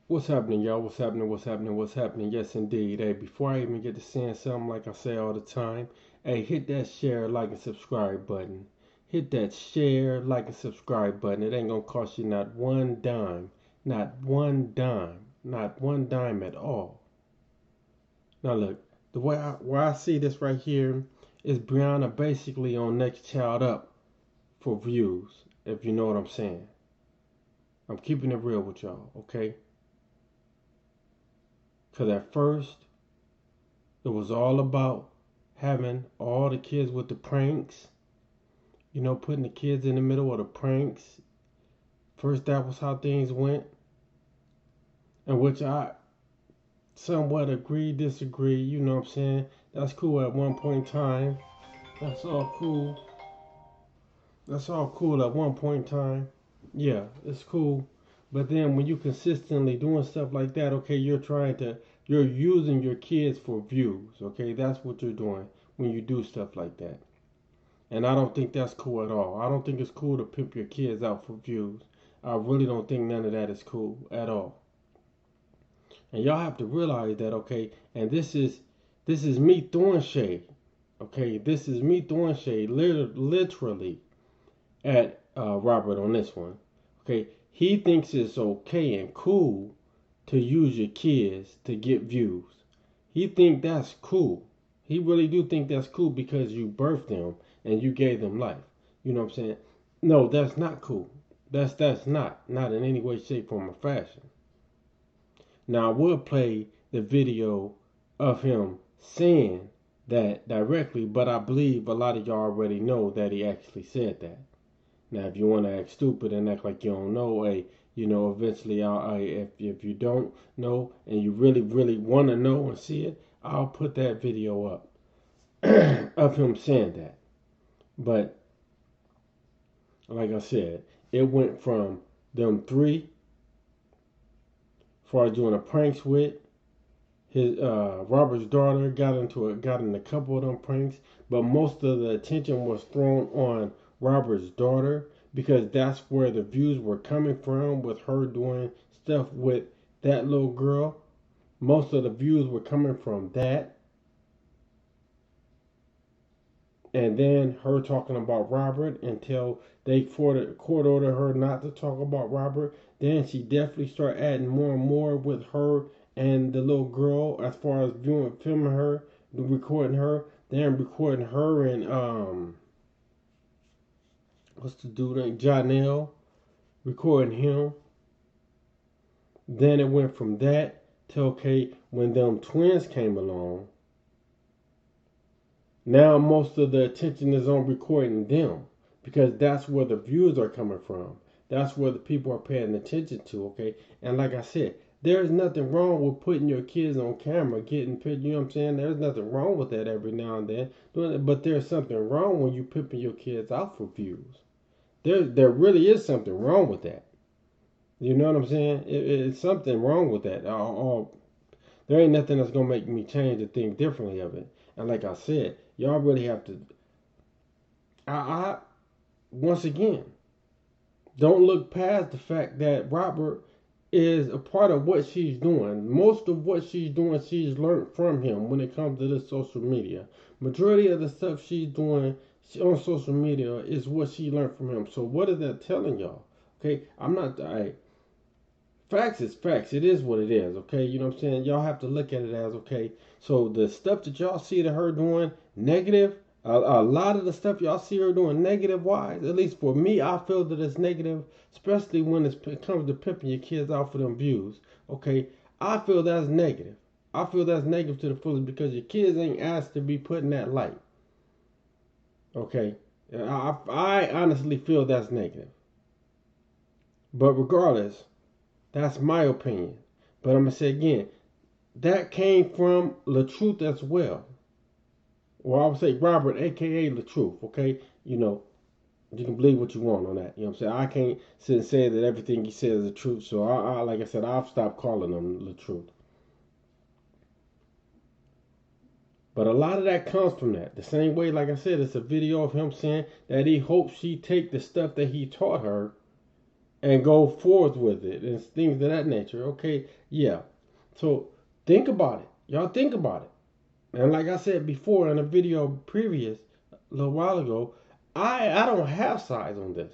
What's happening, y'all? What's happening? What's happening? What's happening? Yes, indeed. Hey, before I even get to saying something like I say all the time, hey, hit that share, like, and subscribe button. Hit that share, like, and subscribe button. It ain't gonna cost you not one dime. Not one dime. Not one dime at all. Now, look, the way where I see this right here is Briana basically on Next Child Up for views, if you know what I'm saying. I'm keeping it real with y'all, okay? Because at first, it was all about having all the kids with the pranks, putting the kids in the middle of the pranks. First, that was how things went, in which I somewhat agree, disagree, you know what I'm saying? That's cool at one point in time. That's all cool. That's all cool at one point in time. Yeah, it's cool. But then when you consistently doing stuff like that, okay, you're using your kids for views, okay? That's what you're doing when you do stuff like that. And I don't think that's cool at all. I don't think it's cool to pimp your kids out for views. I really don't think none of that is cool at all. And y'all have to realize that, okay? And this is me throwing shade. Okay, this is me throwing shade literally at Robert on this one. Okay, he thinks it's okay and cool to use your kids to get views. He think that's cool. He really do think that's cool because you birthed them and you gave them life. You know what I'm saying? No, that's not cool. That's not in any way, shape, form, or fashion. Now I will play the video of him saying that directly, but I believe a lot of y'all already know that he actually said that. Now, if you want to act stupid and act like you don't know, hey, eventually, if you don't know and you really, really want to know and see it, I'll put that video up of him saying that. But like I said, it went from them three, far as doing a pranks with his Robert's daughter, got in a couple of them pranks, but most of the attention was thrown on Robert's daughter because that's where the views were coming from with her doing stuff with that little girl. Most of the views were coming from that, and then her talking about Robert until they court ordered her not to talk about Robert. Then she definitely started adding more and more with her and the little girl as far as filming her, recording her, then recording her and what's the dude name? Janelle, recording him. Then it went from that to okay, when them twins came along, now most of the attention is on recording them because that's where the views are coming from. That's where the people are paying attention to, okay? And like I said, there's nothing wrong with putting your kids on camera, getting pictures, you know what I'm saying? There's nothing wrong with that every now and then. But there's something wrong when you pimping your kids out for views. There really is something wrong with that. You know what I'm saying? It's something wrong with that. There ain't nothing that's gonna make me change and think differently of it. And like I said, y'all really have to. I once again don't look past the fact that Robert is a part of what she's doing. Most of what she's doing, she's learned from him when it comes to this social media. Majority of the stuff she's doing on social media is what she learned from him. So what is that telling y'all? Okay, I'm not. Facts is facts. It is what it is, okay? You know what I'm saying? Y'all have to look at it as, okay, so the stuff that y'all see that her doing negative, a lot of the stuff y'all see her doing negative wise, at least for me, I feel that it's negative, especially when it comes to pimping your kids out for them views, okay? I feel that's negative. I feel that's negative to the fullest because your kids ain't asked to be put in that light, okay? I honestly feel that's negative. But regardless, that's my opinion. But I'm going to say again, that came from La Truth as well. Or I would say Robert, aka La Truth, okay? You can believe what you want on that. You know what I'm saying? I can't sit and say that everything he says is the truth. So like I said, I've stopped calling him La Truth. But a lot of that comes from that. The same way, like I said, it's a video of him saying that he hopes she take the stuff that he taught her and go forth with it and things of that nature. Okay, yeah. So think about it. Y'all think about it. And like I said before in a video previous, a little while ago, I don't have sides on this.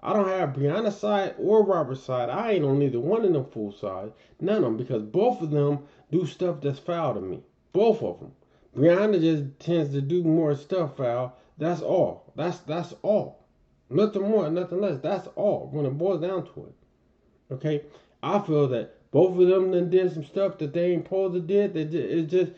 I don't have Brianna's side or Robert's side. I ain't on either one of them full sides. None of them, because both of them do stuff that's foul to me. Both of them. Brianna just tends to do more stuff foul. That's all. That's all. Nothing more, nothing less. That's all when it boils down to it. Okay, I feel that both of them done did some stuff that they ain't supposed to did. It's just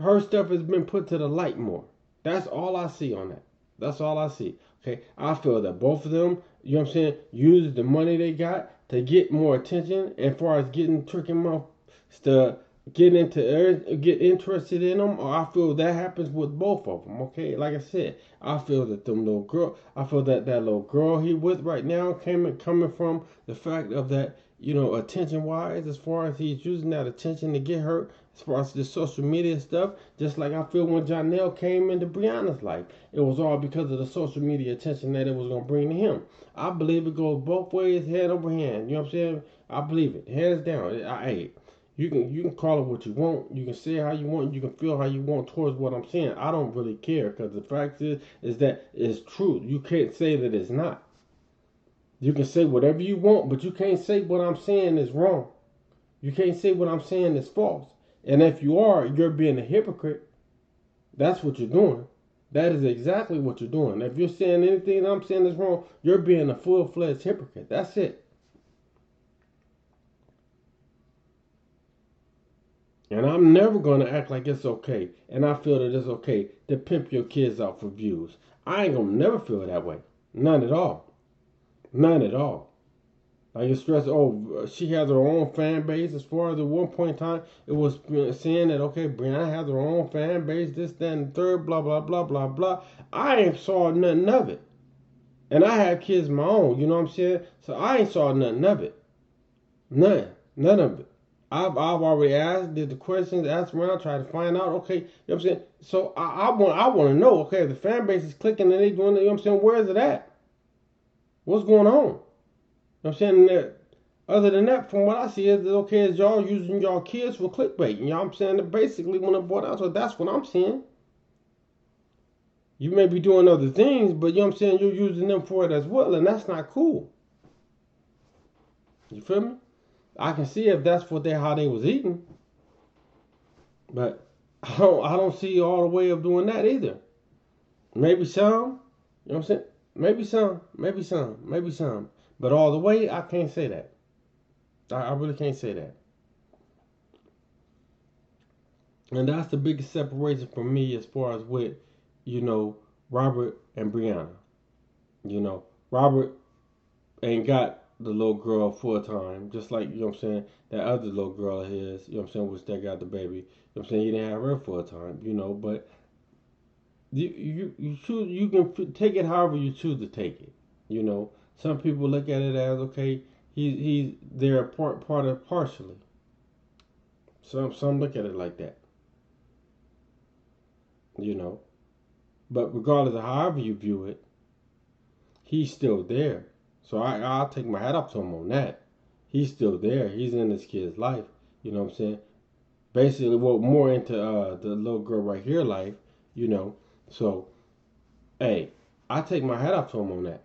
her stuff has been put to the light more. That's all I see on that. That's all I see. Okay, I feel that both of them, you know what I'm saying, used the money they got to get more attention, and as far as getting tricking them to get interested in them. Or I feel that happens with both of them. Okay, like I said, I feel that I feel that that little girl he with right now coming from the fact of that, you know, attention wise, as far as he's using that attention to get her, as far as the social media stuff. Just like I feel when Janelle came into Brianna's life, it was all because of the social media attention that it was gonna bring to him. I believe it goes both ways, hand over hand. You know what I'm saying? I believe it, hands down. You can call it what you want. You can say how you want. You can feel how you want towards what I'm saying. I don't really care, because the fact is that it's true. You can't say that it's not. You can say whatever you want, but you can't say what I'm saying is wrong. You can't say what I'm saying is false. And if you are, you're being a hypocrite. That's what you're doing. That is exactly what you're doing. If you're saying anything that I'm saying is wrong, you're being a full-fledged hypocrite. That's it. And I'm never going to act like it's okay. And I feel that it's okay to pimp your kids out for views. I ain't going to never feel that way. None at all. None at all. Like it's stressed, she has her own fan base. As far as at one point in time, it was saying that, okay, Brianna has her own fan base, this, that, and the third, blah, blah, blah, blah, blah. I ain't saw nothing of it. And I have kids of my own, you know what I'm saying? So I ain't saw nothing of it. None. None of it. I've already asked, did the questions, asked around, tried to find out, okay, you know what I'm saying? So I want to know, okay, if the fan base is clicking and they doing it, you know what I'm saying, where is it at? What's going on? You know what I'm saying? Other than that, from what I see, is okay, is y'all using y'all kids for clickbait. You know what I'm saying? That basically, when it boiled down to it, that's what I'm seeing. You may be doing other things, but you know what I'm saying, you're using them for it as well, and that's not cool. You feel me? I can see if that's how they was eating, but I don't see all the way of doing that either. Maybe some, you know what I'm saying? Maybe some. But all the way, I can't say that. I really can't say that. And that's the biggest separation for me as far as with, you know, Robert and Brianna. You know, Robert ain't got the little girl full time, just like, you know what I'm saying, that other little girl of his, you know what I'm saying, which they got the baby. You know what I'm saying, he didn't have her full time, you know, but you choose, you can take it however you choose to take it. You know, some people look at it as, okay, he's there part of partially. Some look at it like that. You know. But regardless of however you view it, he's still there. So I'll take my hat off to him on that. He's still there. He's in this kid's life. You know what I'm saying? Basically, well, more into the little girl right here life. You know. So, hey, I take my hat off to him on that.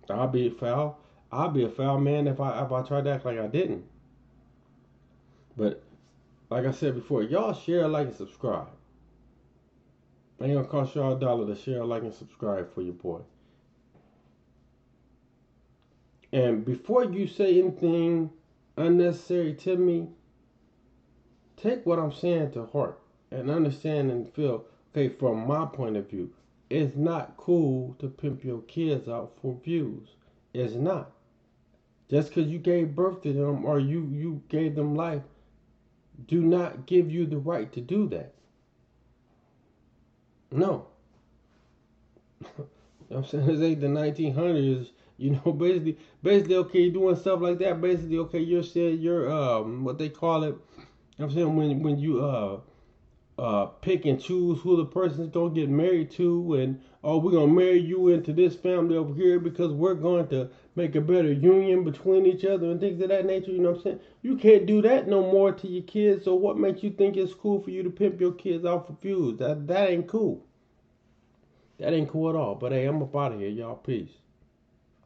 I'll be foul. I'll be a foul man if I try to act like I didn't. But like I said before, y'all share, like, and subscribe. Ain't gonna cost y'all $1 to share, like, and subscribe for your boy. And before you say anything unnecessary to me, take what I'm saying to heart and understand and feel, okay, from my point of view, it's not cool to pimp your kids out for views. It's not. Just because you gave birth to them or you gave them life, do not give you the right to do that. No. You know what I'm saying? This ain't the 1900s. You know, basically, okay, doing stuff like that. Basically, okay, you're saying you're what they call it. You know what I'm saying, when you pick and choose who the person's gonna get married to, and oh, we're gonna marry you into this family over here because we're going to make a better union between each other and things of that nature. You know what I'm saying? You can't do that no more to your kids. So what makes you think it's cool for you to pimp your kids off for views? That ain't cool. That ain't cool at all. But hey, I'm up out of here, y'all. Peace.